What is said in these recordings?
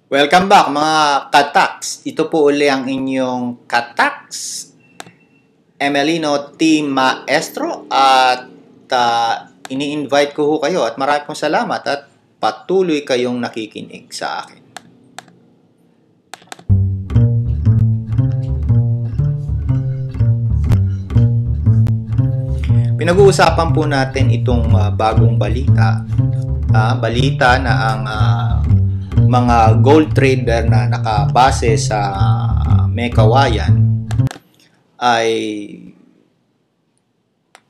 Welcome back mga Katax. Ito po uli ang inyong Katax, Emelino T. Maestro at ini-invite ko kayo at marami pong salamat at patuloy kayong nakikinig sa akin. Pinag-uusapan po natin itong bagong balita. Balita na ang mga gold trader na nakabase sa Mekawayan ay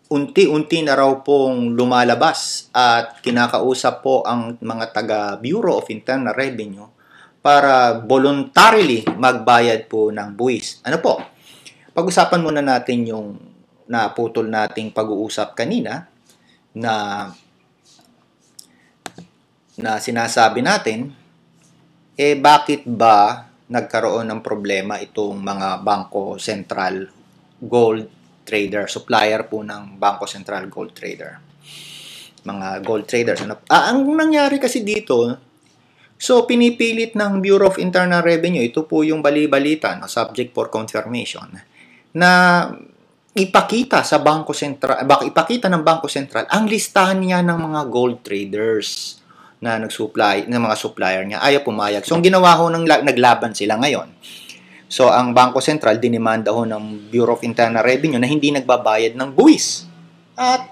unti-unti na raw pong lumalabas at kinakausap po ang mga taga Bureau of Internal Revenue para voluntarily magbayad po ng buwis. Ano po? Pag-usapan muna natin yung naputol nating pag-uusap kanina na sinasabi natin, bakit ba nagkaroon ng problema itong mga Bangko Sentral Gold Trader, supplier po ng Bangko Sentral Gold Trader. Mga gold traders. Ang nangyari kasi dito, so pinipilit ng Bureau of Internal Revenue, ito po yung bali-balita, subject for confirmation, na ipakita sa Bangko Sentral, ipakita ng Bangko Sentral ang listahan niya ng mga gold traders na nag-supply, ng mga supplier niya. Ayaw pumayag. So, ang ginawa ho, naglaban sila ngayon. So, ang Bangko Sentral, dinimanda ho ng Bureau of Internal Revenue na hindi nagbabayad ng buwis. At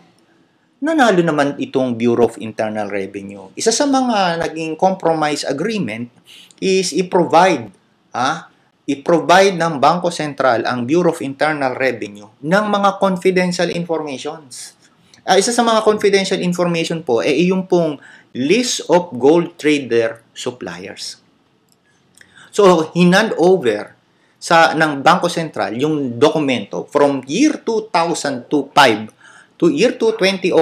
nanalo naman itong Bureau of Internal Revenue. Isa sa mga naging compromise agreement is i-provide ng Bangko Sentral ang Bureau of Internal Revenue ng mga confidential informations. Isa sa mga confidential information po yung pong list of gold trader suppliers. So, hinand over ng Bangko Sentral yung dokumento from year 2005 to year 2005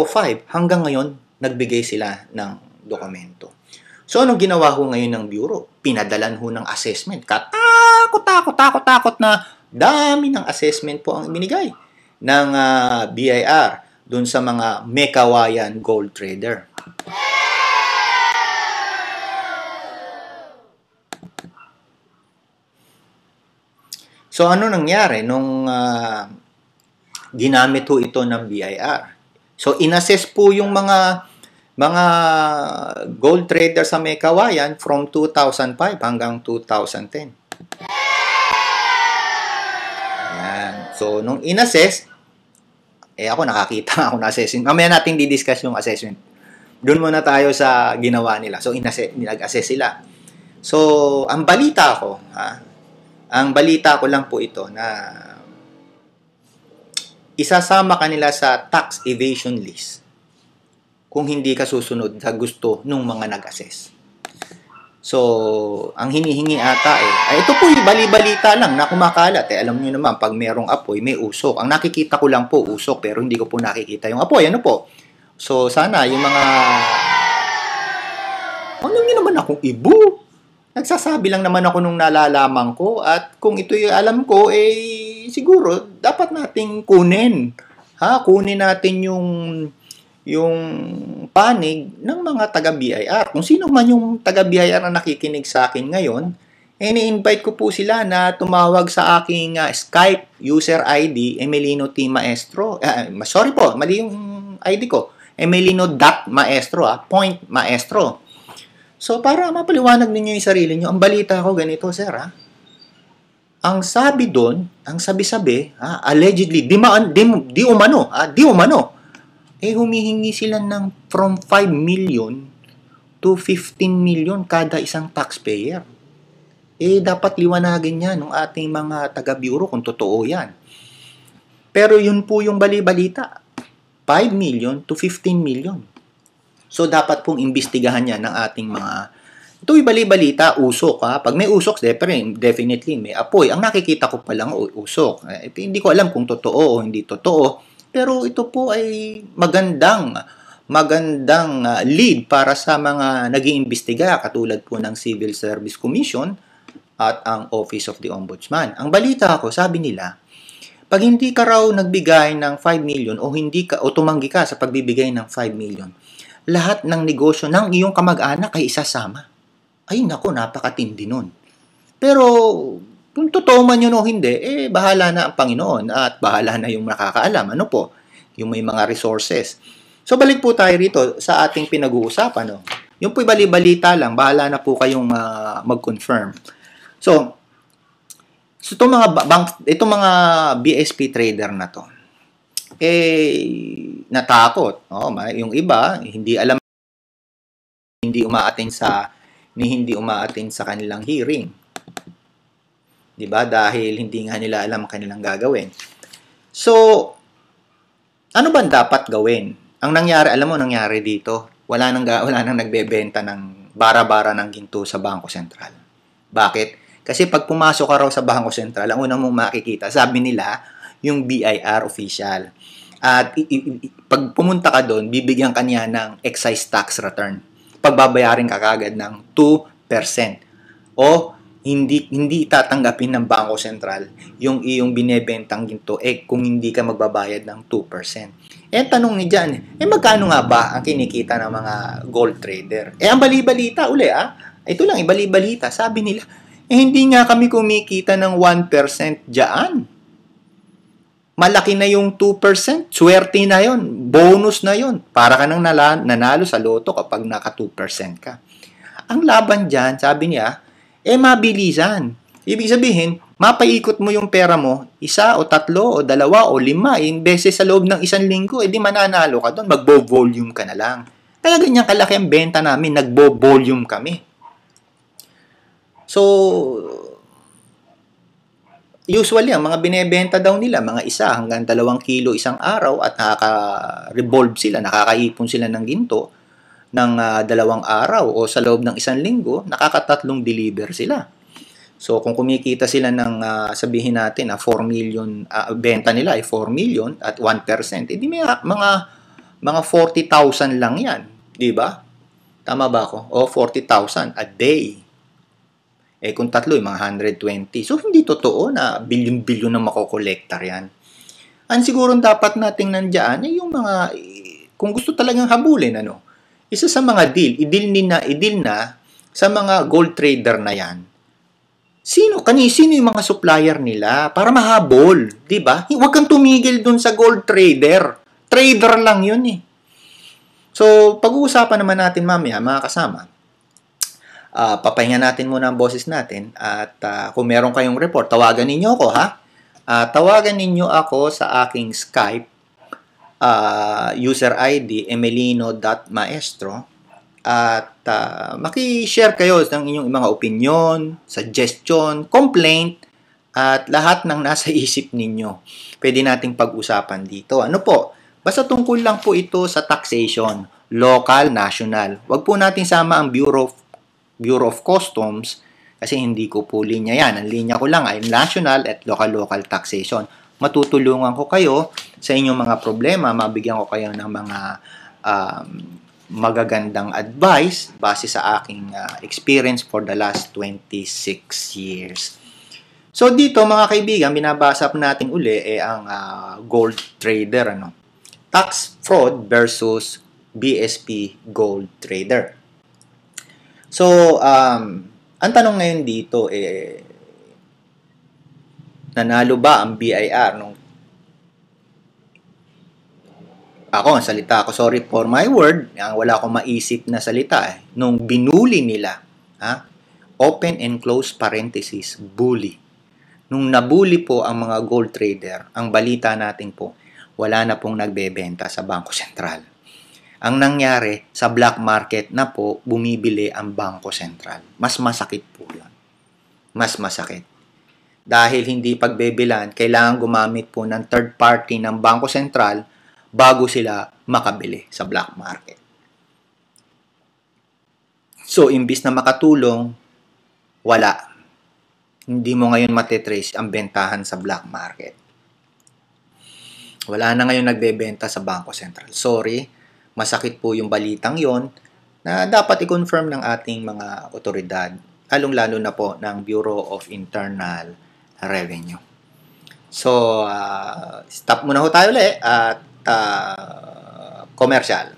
hanggang ngayon nagbigay sila ng dokumento. So, anong ginawa ho ngayon ng Bureau? Pinadalan ho ng assessment. Takot na dami ng assessment po ang binigay ng BIR dun sa mga Mekawayan gold trader. So, ano nangyari nung ginamit ho ito ng BIR? So, inassess po yung mga gold trader sa Mekawayan from 2005 hanggang 2010. Ayan. So, nung inassess, ako nakakita ako na assessment. Mamaya natin di-discuss yung assessment. Doon muna tayo sa ginawa nila. So, nag-assess sila. So, ang balita ko lang po ito na isasama kanila sa tax evasion list kung hindi ka susunod sa gusto ng mga nag-assess. So, ang hinihingi ata ito po yung bali-balita lang na kumakalat. Alam niyo naman, pag merong apoy, may usok. Ang nakikita ko lang po, usok, pero hindi ko po nakikita yung apoy. Ano po? So, sana yung mga... Ano niyo naman akong ibo? Nagsasabi lang naman ako nung nalalaman ko at kung ito yung alam ko, siguro dapat nating kunin. Kunin natin yung panig ng mga taga-BIR. Kung sino man yung taga-BIR na nakikinig sa akin ngayon, ni-invite ko po sila na tumawag sa aking Skype user ID, Emelino T. Maestro. Sorry po, mali yung ID ko. Emelino.maestro, point maestro. So, para mapaliwanag ninyo yung sarili nyo, ang balita ko ganito, sir, Ang sabi doon, ang sabi-sabi, allegedly, di umano, humihingi sila ng from 5 million to 15 million kada isang taxpayer. Dapat liwanagin yan ng ating mga taga-bureau kung totoo yan. Pero yun po yung bali-balita. 5 million to 15 million. So, dapat pong imbestigahan yan ng ating mga... Ito yung bali-balita, usok. Pag may usok, definitely may apoy. Ang nakikita ko pa lang, usok. Hindi ko alam kung totoo o hindi totoo. Pero ito po ay magandang lead para sa mga nag-iimbestiga katulad po ng Civil Service Commission at ang Office of the Ombudsman. Ang balita ko, sabi nila, pag hindi ka raw nagbigay ng 5 million o tumanggi ka sa pagbibigay ng 5 million, lahat ng negosyo ng iyong kamag-anak ay isasama. Ay nako, napakatindi nun. Pero kung totoo man yun o hindi, bahala na ang Panginoon at bahala na yung nakakaalam. Ano po? Yung may mga resources. So balik po tayo rito sa ating pinag-uusapan. No? Yung po'y bali-balita lang, bahala na po kayong mag-confirm. So itong mga BSP trader na to, natakot. Yung iba, hindi umaattend sa kanilang hearing. 'Di ba? Dahil hindi nga nila alam ang kanilang gagawin. So, ano ba dapat gawin? Ang nangyari dito, wala nang nagbebenta ng bara-bara ng ginto sa Bangko Sentral. Bakit? Kasi pag pumasok ka raw sa Bangko Sentral, ang unang mong makikita, sabi nila, yung BIR official. At pag pumunta ka doon, bibigyan ka niya ng excise tax return. Pagbabayarin ka kagad ng 2%. O hindi tatanggapin ng Bangko Sentral yung iyong binebentang ginto kung hindi ka magbabayad ng 2%. Tanong ni Jan, magkano nga ba ang kinikita ng mga gold trader? Ang bali-balita uli ito lang, ibali-balita. Sabi nila, hindi nga kami kumikita ng 1% dyan. Malaki na yung 2%. Swerte na yon, bonus na yon. Para ka nang nanalo sa loto kapag naka 2% ka. Ang laban dyan, sabi niya, mabilisan. Ibig sabihin, mapaikot mo yung pera mo, 1 o 3 o 2 o 5 beses sa loob ng 1 linggo, di mananalo ka doon, magbo-volume ka na lang. Kaya ganyan kalaki ang benta namin, nagbo-volume kami. So, usually, ang mga binebenta daw nila, mga 1 hanggang 2 kilo isang araw at nakaka-revolve sila, nakakaipon sila ng ginto ng 2 araw o sa loob ng 1 linggo, nakaka-3 deliver sila. So, kung kumikita sila ng, sabihin natin, 4 million, benta nila ay 4 million at 1%, edi mga 40,000 lang yan. Di ba? Tama ba ako? O 40,000 a day. Kung 3, mga 120. So, hindi totoo na bilyon-bilyon na makokolektar yan. Ang siguro dapat nating nandiyan ay yung mga, kung gusto talagang habulin, isa sa mga i-deal na sa mga gold trader na yan. Sino yung mga supplier nila para mahabol, 'di ba? Huwag kang tumigil dun sa gold trader. Trader lang 'yun eh. So, pag-uusapan naman natin mamaya, mga kasama. Papahinga natin muna ang boses natin at kung meron kayong report, tawagan ninyo ako ha. Tawagan ninyo ako sa aking Skype user ID emelino.maestro at maki-share kayo ng inyong mga opinion, suggestion, complaint at lahat ng nasa isip ninyo. Pwede nating pag-usapan dito. Ano po? Basta tungkol lang po ito sa taxation, local, national. Huwag po natin sama ang Bureau of Customs kasi hindi ko po linya yan. Ang linya ko lang ay national at local taxation. Matutulungan ko kayo sa inyong mga problema, mabigyan ko kayo ng mga magagandang advice base sa aking experience for the last 26 years. So dito mga kaibigan, binabasa natin uli ang gold trader, tax fraud versus BSP gold trader. So ang tanong ngayon dito nanalo ba ang BIR nung ang salita ko, sorry for my word, wala akong maisip na salita nung binuli nila, open and close parenthesis, bully. Nung nabuli po ang mga gold trader, ang balita natin po, wala na pong nagbebenta sa Bangko Sentral. Ang nangyari, sa black market na po, bumibili ang Bangko Sentral. Mas masakit po yun. Mas masakit. Dahil hindi pagbebilan, kailangan gumamit po ng third party ng Bangko Sentral bago sila makabili sa black market. So, imbis na makatulong, wala. Hindi mo ngayon matetrace ang bentahan sa black market. Wala na ngayon nagbebenta sa Bangko Sentral. Sorry, masakit po yung balitang yon na dapat i-confirm ng ating mga otoridad, lalong-lalo na po ng Bureau of Internal Revenue. So, stop muna ho tayo ulit at commercial.